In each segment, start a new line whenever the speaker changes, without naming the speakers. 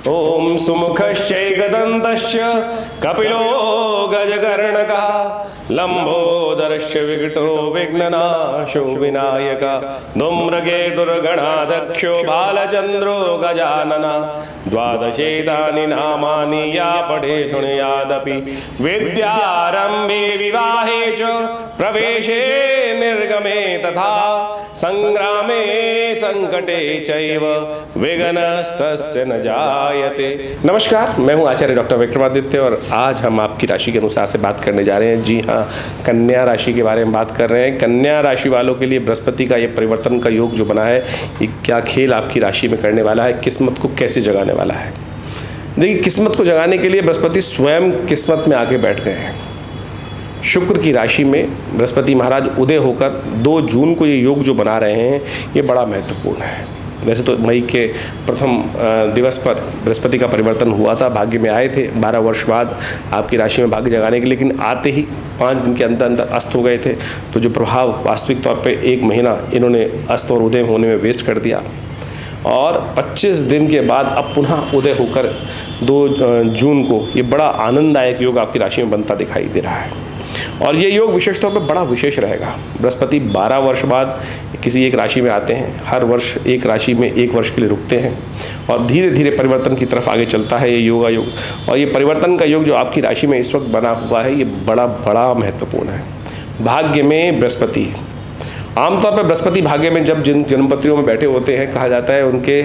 ओम सुमुखश्चैकदन्तश्च कपिलो गजकर्णकः लंबोदरश्च विकटो विघ्ननाशो विनायकः धूम्रकेतुर्गणाध्यक्षो बालचन्द्रो गजाननः द्वादशेतानि नामानि या पठे शृणुयादपि विद्यारम्भे विवाहे च प्रवेशे निर्गमे तथा संग्रामे संकटे चैव विघ्नस्तस्य न जायते। नमस्कार, मैं हूं आचार्य डॉक्टर विक्रमादित्य और आज हम आपकी राशि के अनुसार से बात करने जा रहे हैं। जी हाँ, कन्या राशि के बारे में बात कर रहे हैं। कन्या राशि वालों के लिए बृहस्पति का ये परिवर्तन का योग जो बना है, ये क्या खेल आपकी राशि में करने वाला है, किस्मत को कैसे जगाने वाला है। देखिए, किस्मत को जगाने के लिए बृहस्पति स्वयं किस्मत में आके बैठ गए हैं। शुक्र की राशि में बृहस्पति महाराज उदय होकर 2 जून को ये योग जो बना रहे हैं, ये बड़ा महत्वपूर्ण है। वैसे तो मई के प्रथम दिवस पर बृहस्पति का परिवर्तन हुआ था, भाग्य में आए थे 12 वर्ष बाद आपकी राशि में भाग्य जगाने के, लेकिन आते ही 5 दिन के अंदर अंदर अस्त हो गए थे। तो जो प्रभाव वास्तविक तौर पे 1 महीना इन्होंने अस्त और उदय होने में वेस्ट कर दिया और 25 दिन के बाद अब पुनः उदय होकर 2 जून को ये बड़ा आनंददायक योग आपकी राशि में बनता दिखाई दे रहा है। और ये योग विशेष तौर पर बड़ा विशेष रहेगा। बृहस्पति 12 वर्ष बाद किसी एक राशि में आते हैं, हर वर्ष एक राशि में 1 वर्ष के लिए रुकते हैं और धीरे धीरे परिवर्तन की तरफ आगे चलता है ये योगा योग। और ये परिवर्तन का योग जो आपकी राशि में इस वक्त बना हुआ है, ये बड़ा महत्वपूर्ण है। भाग्य में बृहस्पति, आमतौर पर बृहस्पति भाग्य में जब जिन जन्मपत्रियों में बैठे होते हैं, कहा जाता है उनके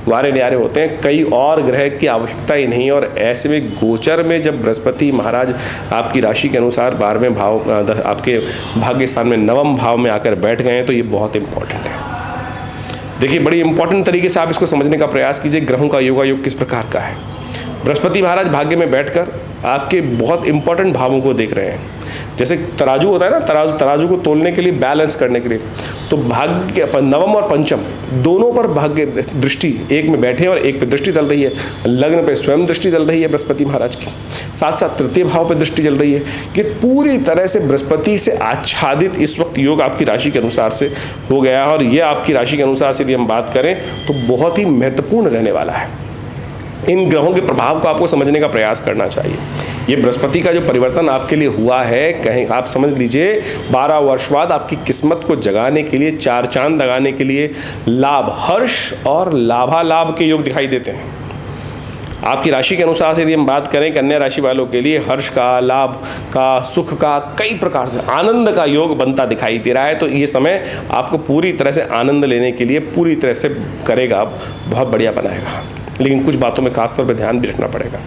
वारे न्यारे होते हैं, कई और ग्रह की आवश्यकता ही नहीं। और ऐसे में गोचर में जब बृहस्पति महाराज आपकी राशि के अनुसार 12वें भाव आपके भाग्य स्थान में 9वें भाव में आकर बैठ गए हैं, तो ये बहुत इंपॉर्टेंट है। देखिए, बड़ी इंपॉर्टेंट तरीके से आप इसको समझने का प्रयास कीजिए। ग्रहों का योगा योग किस प्रकार का है। बृहस्पति महाराज भाग्य में बैठकर आपके बहुत इंपॉर्टेंट भावों को देख रहे हैं। जैसे तराजू होता है ना, तराजू को तोलने के लिए, बैलेंस करने के लिए, तो भाग्य 9वें और 5वें दोनों पर भाग्य दृष्टि, एक में बैठे और एक पे दृष्टि चल रही है। लग्न पे स्वयं दृष्टि चल रही है बृहस्पति महाराज की, साथ साथ तृतीय भाव पे दृष्टि चल रही है। कि पूरी तरह से बृहस्पति से आच्छादित इस वक्त योग आपकी राशि के अनुसार से हो गया है। और ये आपकी राशि के अनुसार से यदि हम बात करें तो बहुत ही महत्वपूर्ण रहने वाला है। इन ग्रहों के प्रभाव को आपको समझने का प्रयास करना चाहिए। ये बृहस्पति का जो परिवर्तन आपके लिए हुआ है, कहीं आप समझ लीजिए 12 वर्ष बाद आपकी किस्मत को जगाने के लिए, 4 चांद लगाने के लिए लाभ, हर्ष और लाभालाभ के योग दिखाई देते हैं। आपकी राशि के अनुसार से यदि हम बात करें, कन्या राशि वालों के लिए हर्ष का, लाभ का, सुख का, कई प्रकार से आनंद का योग बनता दिखाई दे रहा है। तो ये समय आपको पूरी तरह से आनंद लेने के लिए पूरी तरह से करेगा, बहुत बढ़िया बनाएगा। लेकिन कुछ बातों में खासतौर पर ध्यान भी रखना पड़ेगा।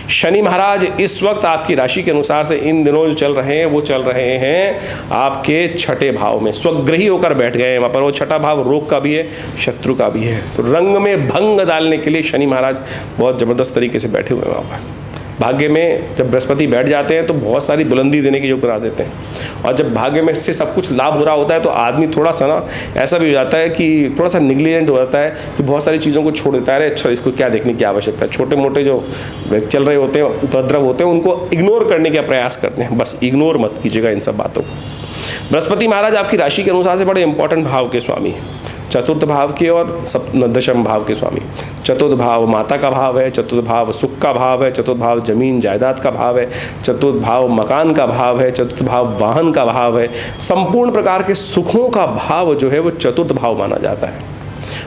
शनि महाराज इस वक्त आपकी राशि के अनुसार से इन दिनों जो चल रहे हैं, वो चल रहे हैं आपके 6ठे भाव में, स्वग्रही होकर बैठ गए हैं वहाँ पर। वो 6ठा भाव रोग का भी है, शत्रु का भी है। तो रंग में भंग डालने के लिए शनि महाराज बहुत ज़बरदस्त तरीके से बैठे हुए हैं वहाँ पर। भाग्य में जब बृहस्पति बैठ जाते हैं तो बहुत सारी बुलंदी देने के योग बना देते हैं। और जब भाग्य में से सब कुछ लाभ हो रहा होता है तो आदमी थोड़ा सा ना ऐसा भी हो जाता है कि थोड़ा सा निग्लिजेंट हो जाता है, कि बहुत सारी चीज़ों को छोड़ देता है। अच्छा, इसको क्या देखने की आवश्यकता है। छोटे मोटे जो चल रहे होते हैं, उपद्रव होते हैं, उनको इग्नोर करने का प्रयास करते हैं। बस इग्नोर मत कीजिएगा इन सब बातों को। बृहस्पति महाराज आपकी राशि के अनुसार से बड़े इंपॉर्टेंट भाव के स्वामी हैं, चतुर्थ भाव के और 10वें भाव के स्वामी। चतुर्थ भाव माता का भाव है, चतुर्थ भाव सुख का भाव है, चतुर्थ भाव जमीन जायदाद का भाव है, चतुर्थ भाव मकान का भाव है, चतुर्थ भाव वाहन का भाव है। संपूर्ण प्रकार के सुखों का भाव जो है वो चतुर्थ भाव माना जाता है।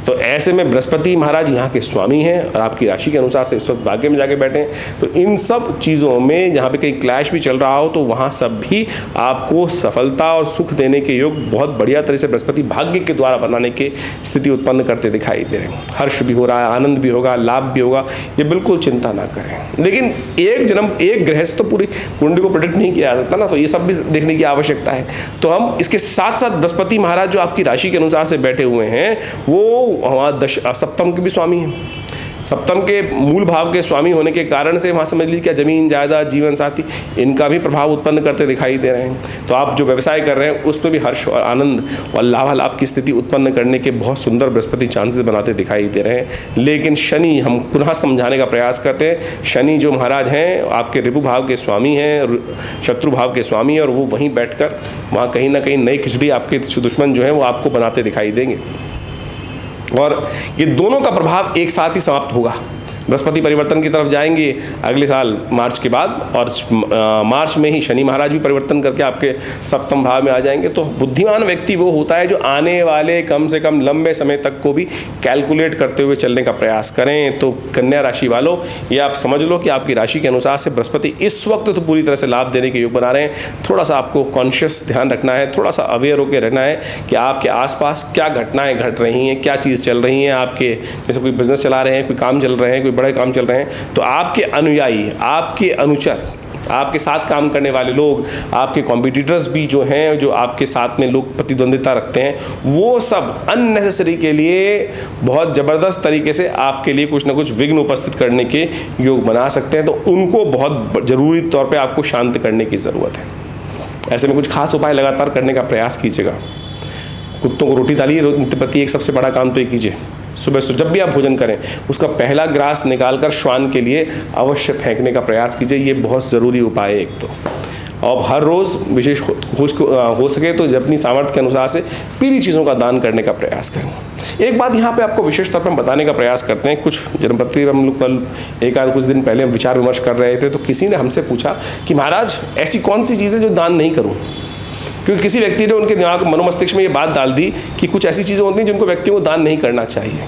तो ऐसे में बृहस्पति महाराज यहाँ के स्वामी हैं और आपकी राशि के अनुसार से इस वक्त भाग्य में जाके बैठे हैं। तो इन सब चीज़ों में जहाँ पे कहीं क्लैश भी चल रहा हो तो वहाँ सब भी आपको सफलता और सुख देने के योग बहुत बढ़िया तरह से बृहस्पति भाग्य के द्वारा बनाने की स्थिति उत्पन्न करते दिखाई दे रहे हैं। हर्ष भी हो रहा है, आनंद भी होगा, लाभ भी होगा, ये बिल्कुल चिंता ना करें। लेकिन एक ग्रह से तो पूरी कुंडली को प्रोटेक्ट नहीं किया जा सकता ना, तो ये सब भी देखने की आवश्यकता है। तो हम इसके साथ साथ बृहस्पति महाराज जो आपकी राशि के अनुसार से बैठे हुए हैं, वो हमारा सप्तम के भी स्वामी हैं। सप्तम के मूल भाव के स्वामी होने के कारण से वहाँ समझ लीजिए क्या जमीन जायदाद जीवन साथी इनका भी प्रभाव उत्पन्न करते दिखाई दे रहे हैं। तो आप जो व्यवसाय कर रहे हैं उस पर भी हर्ष और आनंद और लाभालाभ की स्थिति उत्पन्न करने के बहुत सुंदर बृहस्पति चांसेस बनाते दिखाई दे रहे हैं। लेकिन शनि, हम पुनः समझाने का प्रयास करते हैं, शनि जो महाराज हैं आपके ऋभु भाव के स्वामी हैं, शत्रु भाव के स्वामी हैं, और वो वहीं बैठकर वहाँ कहीं ना कहीं नई खिचड़ी आपके दुश्मन जो है वो आपको बनाते दिखाई देंगे। और ये दोनों का प्रभाव एक साथ ही समाप्त होगा। बृहस्पति परिवर्तन की तरफ जाएंगे अगले साल मार्च के बाद, और मार्च में ही शनि महाराज भी परिवर्तन करके आपके सप्तम भाव में आ जाएंगे। तो बुद्धिमान व्यक्ति वो होता है जो आने वाले कम से कम लंबे समय तक को भी कैलकुलेट करते हुए चलने का प्रयास करें। तो कन्या राशि वालों, ये आप समझ लो कि आपकी राशि के अनुसार से बृहस्पति इस वक्त तो पूरी तरह से लाभ देने के योग बना रहे हैं। थोड़ा सा आपको कॉन्शियस ध्यान रखना है, थोड़ा सा अवेयर होकर रहना है कि आपके आसपास क्या घटनाएं घट रही हैं, क्या चीज़ चल रही हैं आपके। जैसे कोई बिजनेस चला रहे हैं, कोई काम चल रहे हैं, कोई बड़े काम चल रहे हैं, तो आपके अनुयायी, आपके अनुचर, आपके साथ काम करने वाले लोग, आपके कॉम्पिटिटर्स भी जो हैं, जो आपके साथ में लोग प्रतिद्वंदिता रखते हैं, वो सब अननेसेसरी के लिए बहुत ज़बरदस्त तरीके से आपके लिए कुछ ना कुछ विघ्न उपस्थित करने के योग बना सकते हैं। तो उनको बहुत ज़रूरी तौर पे आपको शांत करने की ज़रूरत है। ऐसे में कुछ खास उपाय लगातार करने का प्रयास कीजिएगा। कुत्तों को रोटी डालिए नित्य प्रति, एक सबसे बड़ा काम तो ये कीजिए। सुबह जब भी आप भोजन करें उसका पहला ग्रास निकालकर श्वान के लिए अवश्य फेंकने का प्रयास कीजिए। ये बहुत ज़रूरी उपाय है एक तो। और हर रोज़ विशेष हो सके तो अपनी सामर्थ्य के अनुसार से पीली चीज़ों का दान करने का प्रयास करें। एक बात यहाँ पे आपको विशेष तौर पर बताने का प्रयास करते हैं। कुछ जन्मपत्री हम लोग कल कुछ दिन पहले विचार विमर्श कर रहे थे, तो किसी ने हमसे पूछा कि महाराज ऐसी कौन सी चीज़ें जो दान नहीं करूँ, क्योंकि किसी व्यक्ति ने उनके दिमाग मनोमस्तिष्क में ये बात डाल दी कि कुछ ऐसी चीज़ें होती हैं जिनको व्यक्तियों को दान नहीं करना चाहिए।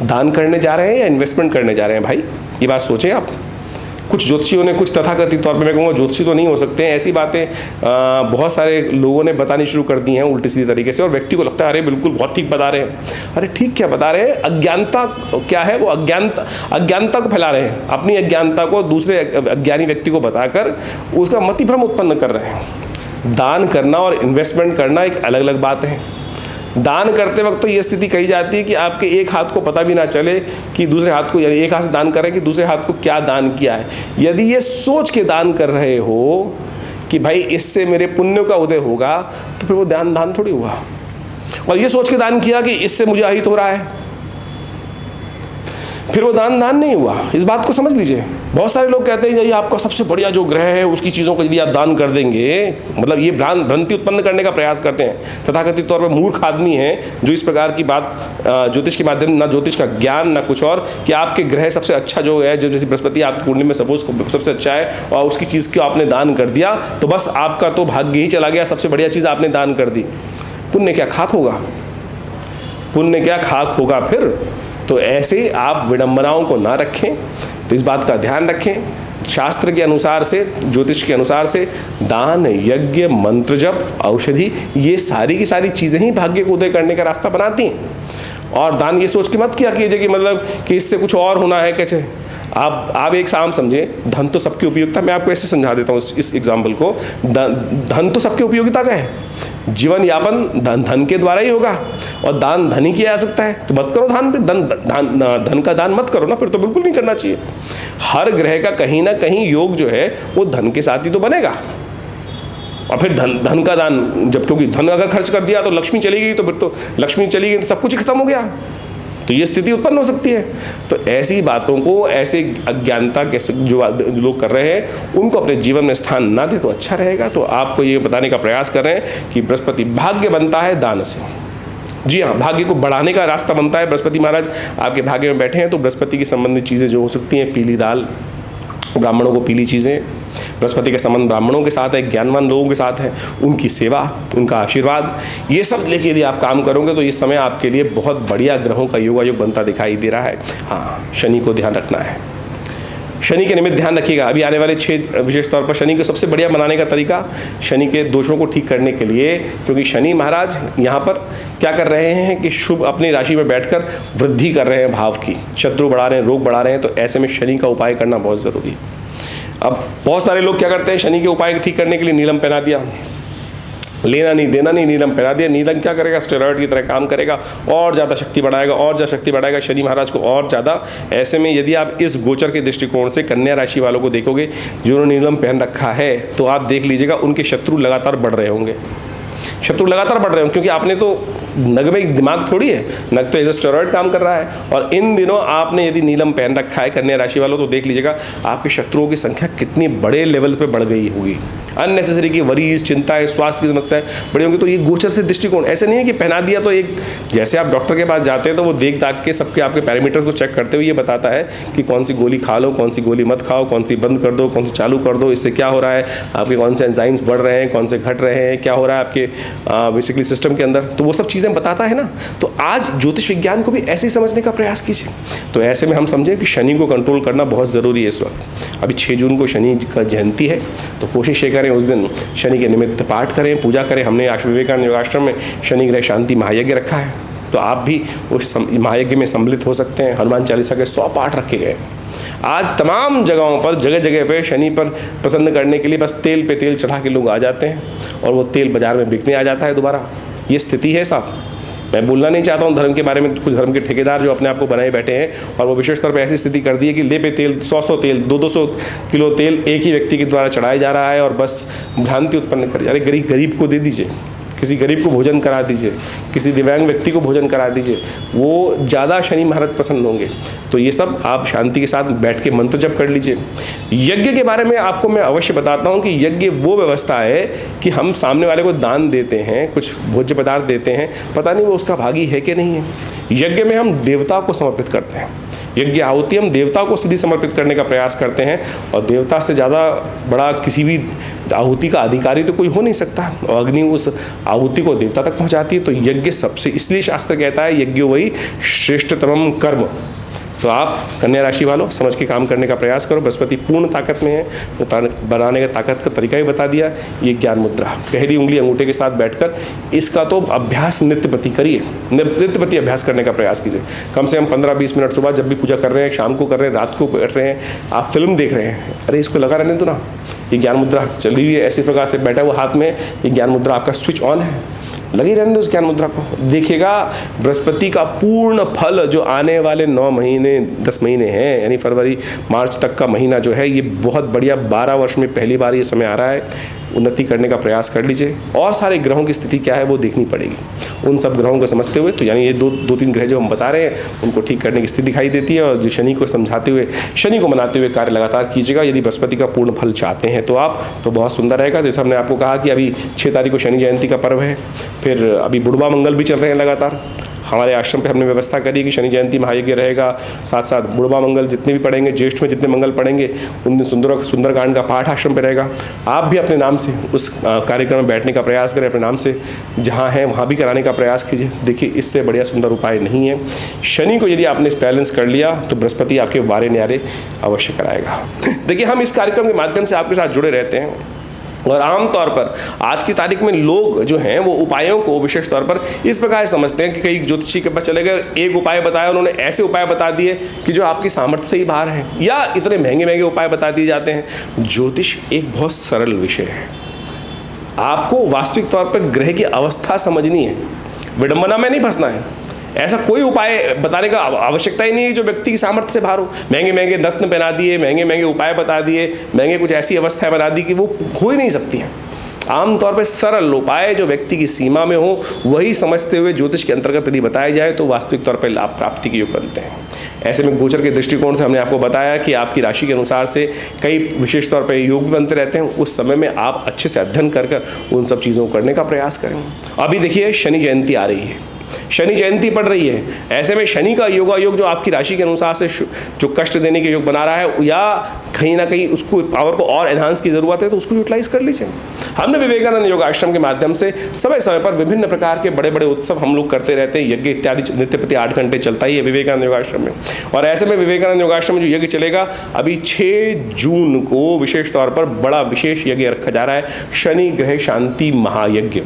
दान करने जा रहे हैं या इन्वेस्टमेंट करने जा रहे हैं भाई, ये बात सोचें आप। कुछ ज्योतिषियों ने, कुछ तथाकथित तौर पे मैं कहूँगा ज्योतिषी तो नहीं हो सकते हैं, ऐसी बातें बहुत सारे लोगों ने बतानी शुरू कर दी हैं उल्टी सीधी तरीके से, और व्यक्ति को लगता है अरे बिल्कुल बहुत ठीक बता रहे हैं। अरे ठीक क्या बता रहे हैं? अज्ञानता क्या है? वो अज्ञानता को फैला रहे हैं। अपनी अज्ञानता को दूसरे अज्ञानी व्यक्ति को बताकर उसका मतिभ्रम उत्पन्न कर रहे हैं। दान करना और इन्वेस्टमेंट करना एक अलग अलग बात है। दान करते वक्त तो ये स्थिति कही जाती है कि आपके एक हाथ को पता भी ना चले कि दूसरे हाथ को, यानी एक हाथ से दान कर रहे हैं कि दूसरे हाथ को क्या दान किया है। यदि ये सोच के दान कर रहे हो कि भाई इससे मेरे पुण्य का उदय होगा, तो फिर वो दान थोड़ी हुआ। और ये सोच के दान किया कि इससे मुझे अहित हो रहा है, फिर वो दान नहीं हुआ। इस बात को समझ लीजिए। बहुत सारे लोग कहते हैं ये आपका सबसे बढ़िया जो ग्रह है उसकी चीज़ों को यदि आप दान कर देंगे, मतलब ये भ्रांति उत्पन्न करने का प्रयास करते हैं। तथाकथित तौर पर मूर्ख आदमी हैं जो इस प्रकार की बात ज्योतिष के माध्यम, ना ज्योतिष का ज्ञान ना कुछ और, कि आपके ग्रह सबसे अच्छा जो है, जो जैसे बृहस्पति आपकी कुंडली में सपोज सबसे अच्छा है और उसकी चीज़ को आपने दान कर दिया, तो बस आपका तो भाग्य ही चला गया। सबसे बढ़िया चीज़ आपने दान कर दी, पुण्य क्या खाक होगा? पुण्य क्या खाक होगा फिर? तो ऐसे आप विडंबनाओं को ना रखें। तो इस बात का ध्यान रखें। शास्त्र के अनुसार से, ज्योतिष के अनुसार से दान, यज्ञ, मंत्र जप, औषधि, ये सारी की सारी चीज़ें ही भाग्य को उदय करने का रास्ता बनाती हैं। और दान ये सोच के मत किया कीजिए कि मतलब कि इससे कुछ और होना है। कैसे आप एक साम समझे, धन तो सबकी उपयोगिता। मैं आपको ऐसे समझा देता हूँ इस एग्जाम्पल को। धन तो सबकी उपयोगिता का है। जीवन यापन धन के द्वारा ही होगा, और दान धन ही किया जा सकता है। तो मत करो धन का दान मत करो ना, फिर तो बिल्कुल नहीं करना चाहिए। हर ग्रह का कहीं ना कहीं योग जो है वो धन के साथ ही तो बनेगा। और फिर धन का दान जब, क्योंकि धन अगर खर्च कर दिया तो लक्ष्मी चली गई, तो फिर तो लक्ष्मी चली गई तो सब कुछ ही खत्म हो गया। तो ये स्थिति उत्पन्न हो सकती है। तो ऐसी बातों को, ऐसे अज्ञानता के जो लोग कर रहे हैं उनको अपने जीवन में स्थान ना दे तो अच्छा रहेगा। तो आपको ये बताने का प्रयास कर रहे हैं कि बृहस्पति भाग्य बनता है दान से। जी हाँ, भाग्य को बढ़ाने का रास्ता बनता है। बृहस्पति महाराज आपके भाग्य में बैठे हैं, तो बृहस्पति की संबंधित चीज़ें जो हो सकती हैं, पीली दाल, ब्राह्मणों को पीली चीज़ें, बृहस्पति के संबंध ब्राह्मणों के साथ है, ज्ञानवान लोगों के साथ है, उनकी सेवा, उनका आशीर्वाद, ये सब लेके यदि आप काम करोगे तो इस समय आपके लिए बहुत बढ़िया ग्रहों का योगायोग बनता दिखाई दे रहा है। हाँ, शनि को ध्यान रखना है। शनि के निमित्त ध्यान रखिएगा। अभी आने वाले 6 विशेष तौर पर शनि को सबसे बढ़िया बनाने का तरीका, शनि के दोषों को ठीक करने के लिए, क्योंकि शनि महाराज यहाँ पर क्या कर रहे हैं कि शुभ अपनी राशि में बैठकर वृद्धि कर रहे हैं भाव की, शत्रु बढ़ा रहे हैं, रोग बढ़ा रहे हैं। तो ऐसे में शनि का उपाय करना बहुत ज़रूरी है। अब बहुत सारे लोग क्या करते हैं, शनि के उपाय ठीक करने के लिए नीलम पहना दिया, लेना नहीं देना नहीं, नीलम पहना दिया। नीलम क्या करेगा? स्टेरॉइड की तरह काम करेगा, और ज़्यादा शक्ति बढ़ाएगा, और ज़्यादा शक्ति बढ़ाएगा शनि महाराज को और ज़्यादा। ऐसे में यदि आप इस गोचर के दृष्टिकोण से कन्या राशि वालों को देखोगे जिन्होंने नीलम पहन रखा है, तो आप देख लीजिएगा उनके शत्रु लगातार बढ़ रहे होंगे। शत्रु लगातार बढ़ रहे होंगे, क्योंकि आपने तो नग में दिमाग थोड़ी है, नग तो एज ए स्टेरॉइड काम कर रहा है। और इन दिनों आपने यदि नीलम पहन रखा है कन्या राशि वालों, तो देख लीजिएगा आपके शत्रुओं की संख्या कितनी बड़े लेवल पे बढ़ गई होगी। अननेसेसरी की वरीज, चिंताएं, स्वास्थ्य की समस्याएं बड़ी होंगी। तो ये गोचर से दृष्टिकोण ऐसे नहीं है कि पहना दिया तो एक, जैसे आप डॉक्टर के पास जाते हैं तो वो देख दाख के सबके आपके पैरामीटर्स को चेक करते हुए ये बताता है कि कौन सी गोली खा लो, कौन सी गोली मत खाओ, कौन सी बंद कर दो, कौन सी चालू कर दो, इससे क्या हो रहा है, आपके कौन से एंजाइम्स बढ़ रहे हैं, कौन से घट रहे हैं, क्या हो रहा है आपके बेसिकली सिस्टम के अंदर, तो वो सब चीज़ें बताता है ना। तो आज ज्योतिष विज्ञान को भी ऐसे ही समझने का प्रयास कीजिए। तो ऐसे में हम समझें कि शनि को कंट्रोल करना बहुत ज़रूरी है इस वक्त। अभी 6 जून को शनि का जयंती है, तो कोशिश ये करें उस दिन शनि के निमित्त पाठ करें, पूजा करें। हमने विवेकानंद योगाश्रम में शनि ग्रह शांति महायज्ञ रखा है, तो आप भी उस महायज्ञ में सम्मिलित हो सकते हैं। हनुमान चालीसा के 100 पाठ रखे गए। आज तमाम जगहों पर जगह जगह पे शनि पर प्रसन्न करने के लिए बस तेल पे तेल चढ़ा के लोग आ जाते हैं और वो तेल बाजार में बिकने आ जाता है दोबारा। ये स्थिति है साहब। मैं बोलना नहीं चाहता हूँ धर्म के बारे में, कुछ धर्म के ठेकेदार जो अपने आप को बनाए बैठे हैं और वो विशेष तौर पर ऐसी स्थिति कर दी है कि ले पे तेल 100 तेल 200 किलो तेल एक ही व्यक्ति के द्वारा चढ़ाया जा रहा है और बस भ्रांति उत्पन्न कर। अरे गरीब को दे दीजिए, किसी गरीब को भोजन करा दीजिए, किसी दिव्यांग व्यक्ति को भोजन करा दीजिए, वो ज़्यादा शनि महाराज प्रसन्न होंगे। तो ये सब आप शांति के साथ बैठ के मंत्र जप कर लीजिए। यज्ञ के बारे में आपको मैं अवश्य बताता हूँ कि यज्ञ वो व्यवस्था है कि हम सामने वाले को दान देते हैं, कुछ भोज्य पदार्थ देते हैं, पता नहीं वो उसका भागी है कि नहीं है। यज्ञ में हम देवता को समर्पित करते हैं। यज्ञ आहुति हम देवता को सीधी समर्पित करने का प्रयास करते हैं और देवता से ज़्यादा बड़ा किसी भी आहुति का अधिकारी तो कोई हो नहीं सकता और अग्नि उस आहुति को देवता तक पहुंचाती है। तो यज्ञ सबसे, इसलिए शास्त्र कहता है यज्ञो वही श्रेष्ठतमम कर्म। तो आप कन्या राशि वालों समझ के काम करने का प्रयास करो। बृहस्पति पूर्ण ताकत में है, बनाने का ताकत का तरीका ही बता दिया। ये ज्ञान मुद्रा, पहली उंगली अंगूठे के साथ बैठकर इसका तो अभ्यास नित्य प्रति करिए, नित्य प्रति अभ्यास करने का प्रयास कीजिए। कम से कम 15-20 मिनट सुबह जब भी पूजा कर रहे हैं, शाम को कर रहे हैं, रात को बैठ रहे हैं, आप फिल्म देख रहे हैं, अरे इसको लगा रहने दो ना। ये ज्ञान मुद्रा चल रही है, ऐसे प्रकार से बैठा हुआ हाथ में ये ज्ञान मुद्रा आपका स्विच ऑन है, लगी रहने दो उस ज्ञान मुद्रा को। देखिएगा बृहस्पति का पूर्ण फल जो आने वाले 9 महीने 10 महीने हैं, यानी फरवरी मार्च तक का महीना जो है, ये बहुत बढ़िया 12 वर्ष में पहली बार ये समय आ रहा है। उन्नति करने का प्रयास कर लीजिए और सारे ग्रहों की स्थिति क्या है वो देखनी पड़ेगी। उन सब ग्रहों को समझते हुए, तो यानी ये 2-3 ग्रह जो हम बता रहे हैं उनको ठीक करने की स्थिति दिखाई देती है। और जो शनि को समझाते हुए, शनि को मनाते हुए कार्य लगातार कीजिएगा। यदि बृहस्पति का पूर्ण फल चाहते हैं तो आप, तो बहुत सुंदर रहेगा। जैसे हमने आपको कहा कि अभी 6 तारीख को शनि जयंती का पर्व है, फिर अभी बुढ़वा मंगल भी चल रहे हैं लगातार। हमारे आश्रम पे हमने व्यवस्था करी कि शनि जयंती महायज्ञ रहेगा, साथ साथ बुढ़वा मंगल जितने भी पढ़ेंगे, ज्येष्ठ में जितने मंगल पढ़ेंगे उन दिन सुंदरकांड का पाठ आश्रम पे रहेगा। आप भी अपने नाम से उस कार्यक्रम में बैठने का प्रयास करें, अपने नाम से जहाँ हैं वहाँ भी कराने का प्रयास कीजिए। देखिए इससे बढ़िया सुंदर उपाय नहीं है। शनि को यदि आपने बैलेंस कर लिया तो बृहस्पति आपके वारे न्यारे अवश्य कराएगा। देखिए हम इस कार्यक्रम के माध्यम से आपके साथ जुड़े रहते हैं और आमतौर पर आज की तारीख में लोग जो हैं वो उपायों को विशेष तौर पर इस प्रकार समझते हैं कि कई ज्योतिषी के पास चले गए, एक उपाय बताया, उन्होंने ऐसे उपाय बता दिए कि जो आपकी सामर्थ्य से ही बाहर है, या इतने महंगे उपाय बता दिए जाते हैं। ज्योतिष एक बहुत सरल विषय है। आपको वास्तविक तौर पर ग्रह की अवस्था समझनी है, विडंबना में नहीं फंसना है। ऐसा कोई उपाय बताने का आवश्यकता ही नहीं है जो व्यक्ति की सामर्थ्य से बाहर हो। महंगे रत्न पहना दिए, महंगे उपाय बता दिए, महंगे कुछ ऐसी अवस्थाएं बना दी कि वो हो ही नहीं सकती हैं। आमतौर पर सरल उपाय जो व्यक्ति की सीमा में हो वही समझते हुए ज्योतिष के अंतर्गत यदि बताया जाए तो वास्तविक तौर पर लाभ प्राप्ति के योग बनते हैं। ऐसे में गोचर के दृष्टिकोण से हमने आपको बताया कि आपकी राशि के अनुसार से कई विशेष तौर पर योग भी बनते रहते हैं। उस समय में आप अच्छे से अध्ययन कर उन सब चीज़ों को करने का प्रयास करें। अभी देखिए शनि जयंती आ रही है, शनि जयंती पड़ रही है। ऐसे में शनि का योगा योग जो आपकी राशि के अनुसार से जो कष्ट देने के योग बना रहा है, या कहीं ना कहीं उसको पावर को और एनहांस की जरूरत है, तो उसको यूटिलाइज कर लीजिए। हमने विवेकानंद योग आश्रम के माध्यम से समय समय पर विभिन्न प्रकार के बड़े बड़े उत्सव हम लोग करते रहते हैं। यज्ञ इत्यादि नित्य प्रति 8 घंटे चलता ही है विवेकानंद योग आश्रम में। और ऐसे में विवेकानंद योग आश्रम में जो यज्ञ चलेगा, अभी 6 जून को विशेष तौर पर बड़ा विशेष यज्ञ रखा जा रहा है, शनि ग्रह शांति महायज्ञ।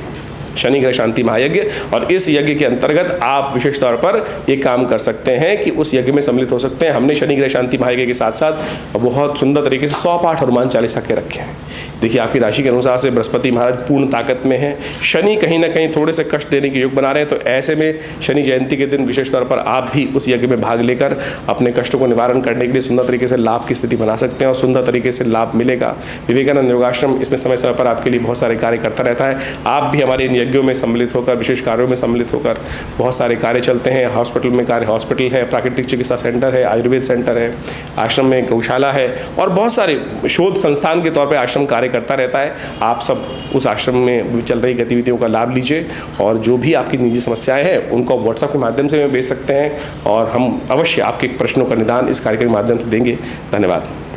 शनि ग्रह शांति महायज्ञ। और इस यज्ञ के अंतर्गत आप विशेष तौर पर ये काम कर सकते हैं कि उस यज्ञ में सम्मिलित हो सकते हैं। हमने शनि ग्रह शांति महायज्ञ के साथ साथ बहुत सुंदर तरीके से 100 पाठ हनुमान चालीसा के रखे हैं। देखिए आपकी राशि के अनुसार से बृहस्पति महाराज पूर्ण ताकत में है, शनि कहीं ना कहीं थोड़े से कष्ट देने के योग बना रहे हैं। तो ऐसे में शनि जयंती के दिन विशेष तौर पर आप भी उस यज्ञ में भाग लेकर अपने कष्टों को निवारण करने के लिए सुंदर तरीके से लाभ की स्थिति बना सकते हैं और सुंदर तरीके से लाभ मिलेगा। विवेकानंद योगाश्रम इसमें समय समय पर आपके लिए बहुत सारे कार्य करता रहता है। आप भी हमारे यज्ञों में सम्मिलित होकर, विशेष कार्यों में सम्मिलित होकर बहुत सारे कार्य चलते हैं। हॉस्पिटल में कार्य, हॉस्पिटल है, प्राकृतिक चिकित्सा सेंटर है, आयुर्वेद सेंटर है, आश्रम में गौशाला है और बहुत सारे शोध संस्थान के तौर पर आश्रम कार्य करता रहता है। आप सब उस आश्रम में चल रही गतिविधियों का लाभ लीजिए और जो भी आपकी निजी समस्याएं हैं उनको व्हाट्सएप के माध्यम से भेज सकते हैं और हम अवश्य आपके प्रश्नों का निदान इस कार्यक्रम के माध्यम से देंगे। धन्यवाद।